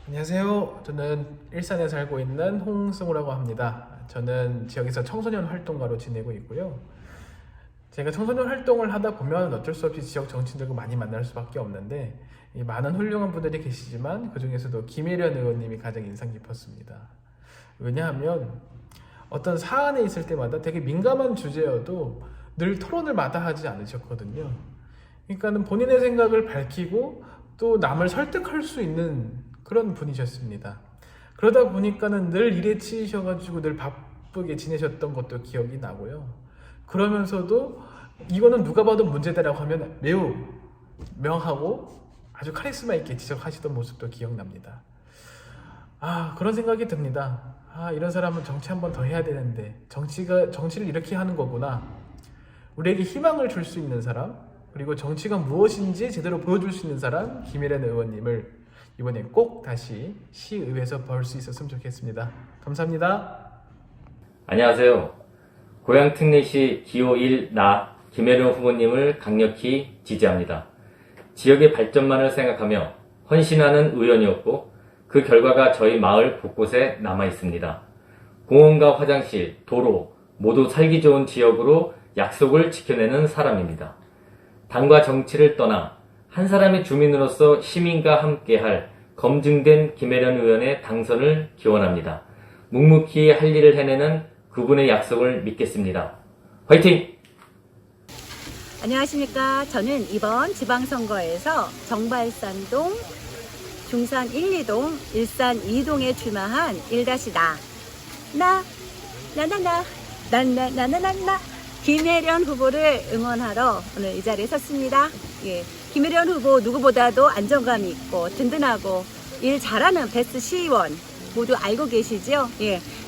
안녕하세요. 저는 일산에 살고 있는 홍승우라고 합니다. 저는 지역에서 청소년 활동가로 지내고 있고요. 제가 청소년 활동을 하다 보면 어쩔 수 없이 지역 정치인들과 많이 만날 수밖에 없는데 이 많은 훌륭한 분들이 계시지만 그 중에서도 김혜련 의원님이 가장 인상 깊었습니다. 왜냐하면 어떤 사안에 있을 때마다 되게 민감한 주제여도 늘 토론을 마다하지 않으셨거든요. 그러니까는 본인의 생각을 밝히고 또 남을 설득할 수 있는 그런 분이셨습니다. 그러다 보니까는 늘 일에 치이셔가지고 늘 바쁘게 지내셨던 것도 기억이 나고요. 그러면서도 이거는 누가 봐도 문제다라고 하면 매우 명하고 아주 카리스마 있게 지적하시던 모습도 기억납니다. 그런 생각이 듭니다. 이런 사람은 정치 한번 더 해야 되는데 정치를 이렇게 하는 거구나. 우리에게 희망을 줄 수 있는 사람, 그리고 정치가 무엇인지 제대로 보여줄 수 있는 사람, 김혜련 의원님을 이번에 꼭 다시 시의회에서 볼 수 있었으면 좋겠습니다. 감사합니다. 안녕하세요. 고양 특례시 기호 1 나 김혜련 후보님을 강력히 지지합니다. 지역의 발전만을 생각하며 헌신하는 의원이었고 그 결과가 저희 마을 곳곳에 남아 있습니다. 공원과 화장실, 도로 모두 살기 좋은 지역으로 약속을 지켜내는 사람입니다. 당과 정치를 떠나 한 사람의 주민으로서 시민과 함께할 검증된 김혜련 의원의 당선을 기원합니다. 묵묵히 할 일을 해내는 그분의 약속을 믿겠습니다. 화이팅! 안녕하십니까. 저는 이번 지방선거에서 정발산동, 중산 1, 2동, 일산 2동에 출마한 1-나 김혜련 후보를 응원하러 오늘 이 자리에 섰습니다. 김혜련 후보 누구보다도 안정감이 있고 든든하고 일 잘하는 베스트 시의원 모두 알고 계시죠?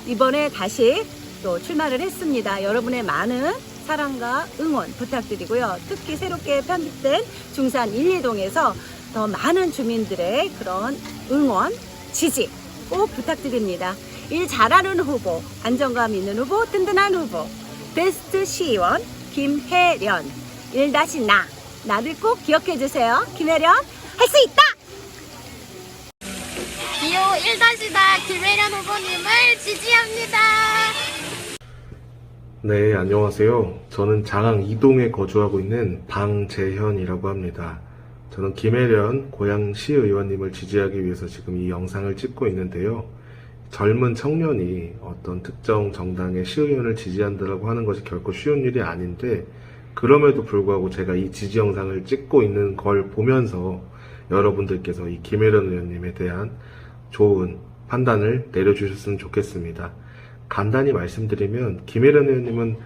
이번에 다시 또 출마를 했습니다. 여러분의 많은 사랑과 응원 부탁드리고요. 특히 새롭게 편집된 중산 1, 2동에서 더 많은 주민들의 그런 응원, 지지 꼭 부탁드립니다. 일 잘하는 후보, 안정감 있는 후보, 든든한 후보, 베스트 시의원 김혜련 1-나 나를 꼭 기억해 주세요. 김혜련 할 수 있다. 기호 1-나 김혜련 후보님을 지지합니다. 네, 안녕하세요. 저는 장항 2동에 거주하고 있는 방재현이라고 합니다. 저는 김혜련 고양시의원님을 지지하기 위해서 지금 이 영상을 찍고 있는데요. 젊은 청년이 어떤 특정 정당의 시의원을 지지한다고 하는 것이 결코 쉬운 일이 아닌데, 그럼에도 불구하고 제가 이 지지 영상을 찍고 있는 걸 보면서 여러분들께서 이 김혜련 의원님에 대한 좋은 판단을 내려주셨으면 좋겠습니다. 간단히 말씀드리면 김혜련 의원님은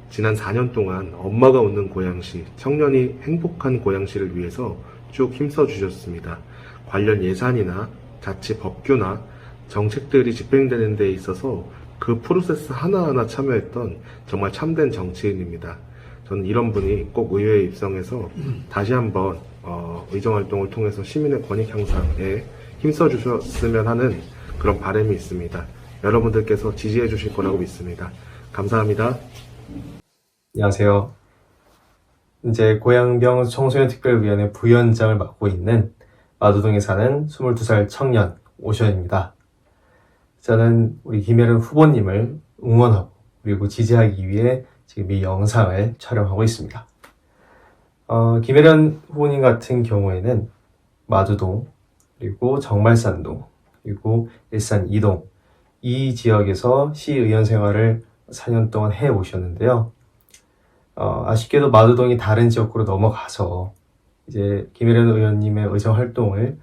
지난 4년 동안 엄마가 웃는 고양시, 청년이 행복한 고양시를 위해서 쭉 힘써 주셨습니다. 관련 예산이나 자치 법규나 정책들이 집행되는 데 있어서 그 프로세스 하나하나 참여했던 정말 참된 정치인입니다. 저는 이런 분이 꼭 의회에 입성해서 다시 한번 의정활동을 통해서 시민의 권익 향상에 힘써 주셨으면 하는 그런 바람이 있습니다. 여러분들께서 지지해 주실 거라고 믿습니다. 감사합니다. 안녕하세요. 이제 고양병 청소년특별위원회 부위원장을 맡고 있는 마두동에 사는 22살 청년 오션입니다. 저는 우리 김혜련 후보님을 응원하고 그리고 지지하기 위해 지금 이 영상을 촬영하고 있습니다. 김혜련 후보님 같은 경우에는 마두동, 그리고 정말산동, 그리고 일산 2동 이 지역에서 시의원 생활을 4년 동안 해 오셨는데요. 아쉽게도 마두동이 다른 지역으로 넘어가서 이제 김혜련 의원님의 의정 활동을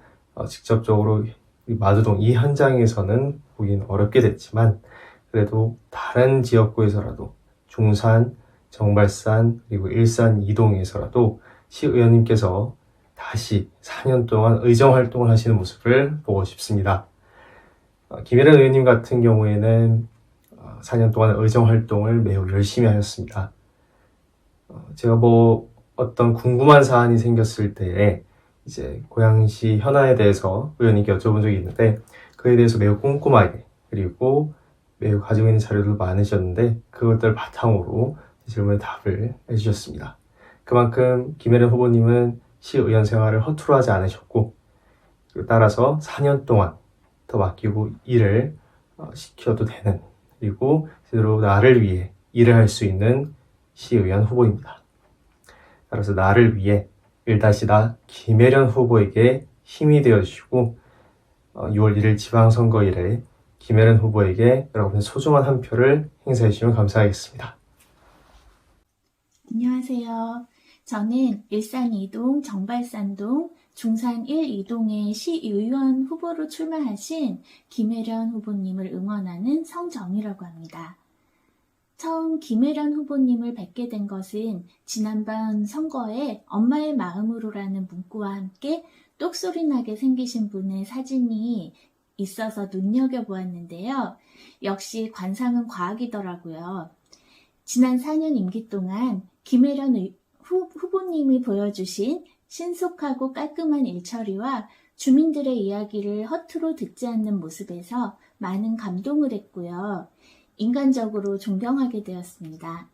직접적으로 마두동 이 현장에서는 보긴 어렵게 됐지만, 그래도 다른 지역구에서라도 중산, 정발산, 그리고 일산 2동에서라도 시의원님께서 다시 4년 동안 의정 활동을 하시는 모습을 보고 싶습니다. 김혜련 의원님 같은 경우에는 4년 동안 의정 활동을 매우 열심히 하셨습니다. 제가 어떤 궁금한 사안이 생겼을 때에 이제 고양시 현안에 대해서 의원님께 여쭤본 적이 있는데, 그에 대해서 매우 꼼꼼하게 그리고 매우 가지고 있는 자료도 많으셨는데 그것들 바탕으로 질문에 답을 해주셨습니다. 그만큼 김혜련 후보님은 시의원 생활을 허투루 하지 않으셨고, 따라서 4년 동안 더 맡기고 일을 시켜도 되는, 그리고 제대로 나를 위해 일을 할 수 있는 시의원 후보입니다. 따라서 나를 위해 1-나 김혜련 후보에게 힘이 되어주시고 6월 1일 지방선거일에 김혜련 후보에게 여러분의 소중한 한 표를 행사해 주시면 감사하겠습니다. 안녕하세요. 저는 일산 2동, 정발산동, 중산 1, 2동의 시의원 후보로 출마하신 김혜련 후보님을 응원하는 성정희라고 합니다. 처음 김혜련 후보님을 뵙게 된 것은 지난번 선거에 엄마의 마음으로라는 문구와 함께 똑소리나게 생기신 분의 사진이 있어서 눈여겨보았는데요. 역시 관상은 과학이더라고요. 지난 4년 임기 동안 김혜련 후보님이 보여주신 신속하고 깔끔한 일처리와 주민들의 이야기를 허투루 듣지 않는 모습에서 많은 감동을 했고요. 인간적으로 존경하게 되었습니다.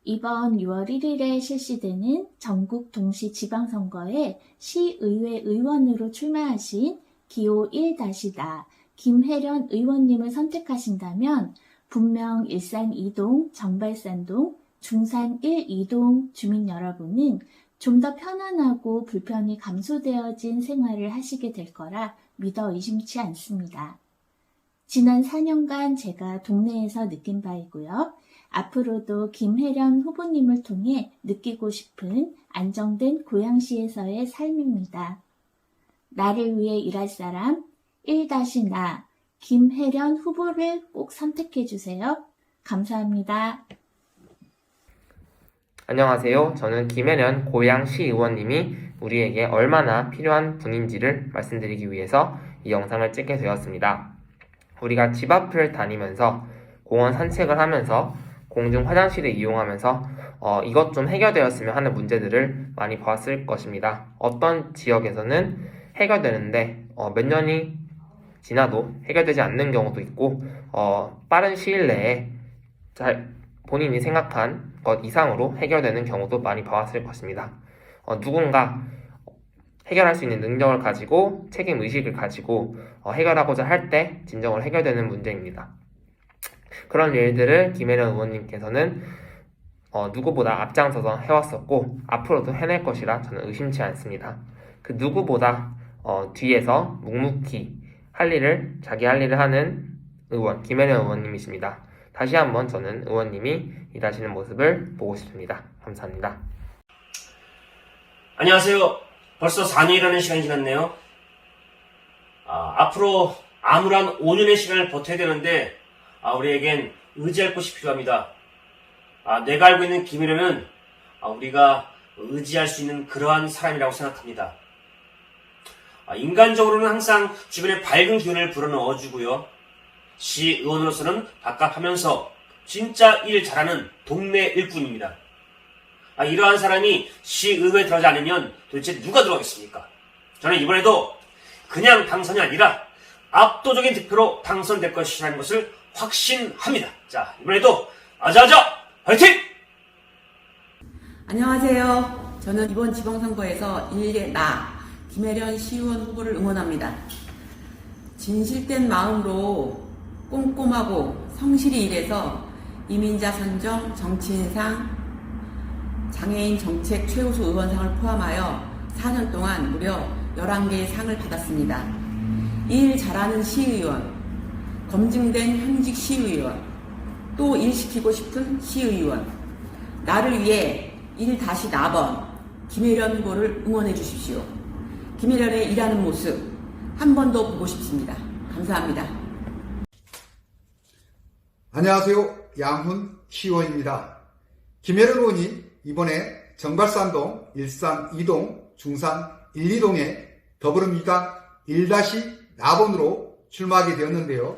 이번 6월 1일에 실시되는 전국 동시 지방선거에 시의회 의원으로 출마하신 기호 1-나 김혜련 의원님을 선택하신다면 분명 일산 2동, 정발산동, 중산 1, 2동 주민 여러분은 좀 더 편안하고 불편이 감소되어진 생활을 하시게 될 거라 믿어 의심치 않습니다. 지난 4년간 제가 동네에서 느낀 바이고요. 앞으로도 김혜련 후보님을 통해 느끼고 싶은 안정된 고양시에서의 삶입니다. 나를 위해 일할 사람 1-나 김혜련 후보를 꼭 선택해 주세요. 감사합니다. 안녕하세요. 저는 김혜련 고양시 의원님이 우리에게 얼마나 필요한 분인지를 말씀드리기 위해서 이 영상을 찍게 되었습니다. 우리가 집 앞을 다니면서 공원 산책을 하면서 공중 화장실을 이용하면서 이것 좀 해결되었으면 하는 문제들을 많이 보았을 것입니다. 어떤 지역에서는 해결되는데 몇 년이 지나도 해결되지 않는 경우도 있고 빠른 시일 내에 본인이 생각한 것 이상으로 해결되는 경우도 많이 봐왔을 것입니다. 누군가 해결할 수 있는 능력을 가지고 책임의식을 가지고 해결하고자 할 때 진정으로 해결되는 문제입니다. 그런 일들을 김혜련 의원님께서는 누구보다 앞장서서 해왔었고 앞으로도 해낼 것이라 저는 의심치 않습니다. 그 누구보다 뒤에서 묵묵히 자기 할 일을 하는 의원 김혜련 의원님이십니다. 다시 한번 저는 의원님이 일하시는 모습을 보고 싶습니다. 감사합니다. 안녕하세요. 벌써 4년이라는 시간이 지났네요. 앞으로 암울한 5년의 시간을 버텨야 되는데 우리에겐 의지할 곳이 필요합니다. 내가 알고 있는 김혜련은 우리가 의지할 수 있는 그러한 사람이라고 생각합니다. 인간적으로는 항상 주변에 밝은 기운을 불어넣어주고요. 시의원으로서는 밥값하면서 진짜 일 잘하는 동네 일꾼입니다. 이러한 사람이 시의회에 들어가지 않으면 도대체 누가 들어가겠습니까? 저는 이번에도 그냥 당선이 아니라 압도적인 득표로 당선될 것이라는 것을 확신합니다. 자, 이번에도 아자아자 화이팅! 안녕하세요. 저는 이번 지방선거에서 1나 김혜련 시의원 후보를 응원합니다. 진실된 마음으로 꼼꼼하고 성실히 일해서 이민자 선정, 정치인상, 장애인 정책 최우수 의원상을 포함하여 4년 동안 무려 11개의 상을 받았습니다. 일 잘하는 시의원, 검증된 현직 시의원, 또 일 시키고 싶은 시의원, 나를 위해 1-나번 김혜련 후보를 응원해 주십시오. 김혜련의 일하는 모습 한 번 더 보고 싶습니다. 감사합니다. 안녕하세요. 양훈 시의원입니다. 김혜련 의원이 이번에 정발산동, 일산 2동, 중산 1, 2동에 더불어민주당 1-나번으로 출마하게 되었는데요.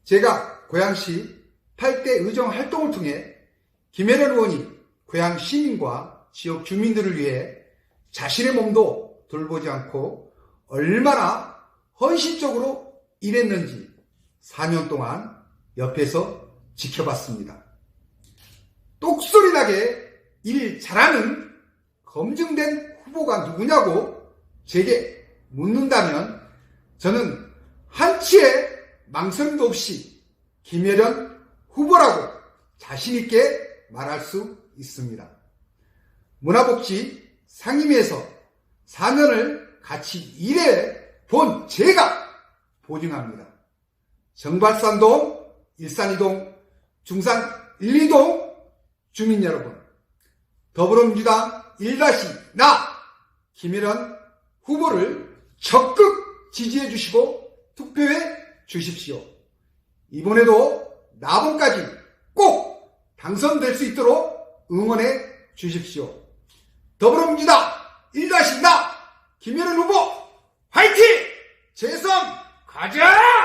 제가 고양시 8대 의정 활동을 통해 김혜련 의원이 고양 시민과 지역 주민들을 위해 자신의 몸도 돌보지 않고 얼마나 헌신적으로 일했는지 4년 동안 옆에서 지켜봤습니다. 똑소리나게 일 잘하는 검증된 후보가 누구냐고 제게 묻는다면 저는 한치의 망설임도 없이 김혜련 후보라고 자신있게 말할 수 있습니다. 문화복지 상임위에서 4년을 같이 일해 본 제가 보증합니다. 정발산동, 일산이동, 중산 1, 2동 주민 여러분, 더불어민주당 1-나 김혜련 후보를 적극 지지해 주시고 투표해 주십시오. 이번에도 나번까지 꼭 당선될 수 있도록 응원해 주십시오. 더불어민주당 1-나 김혜련 후보 화이팅! 재선 가자!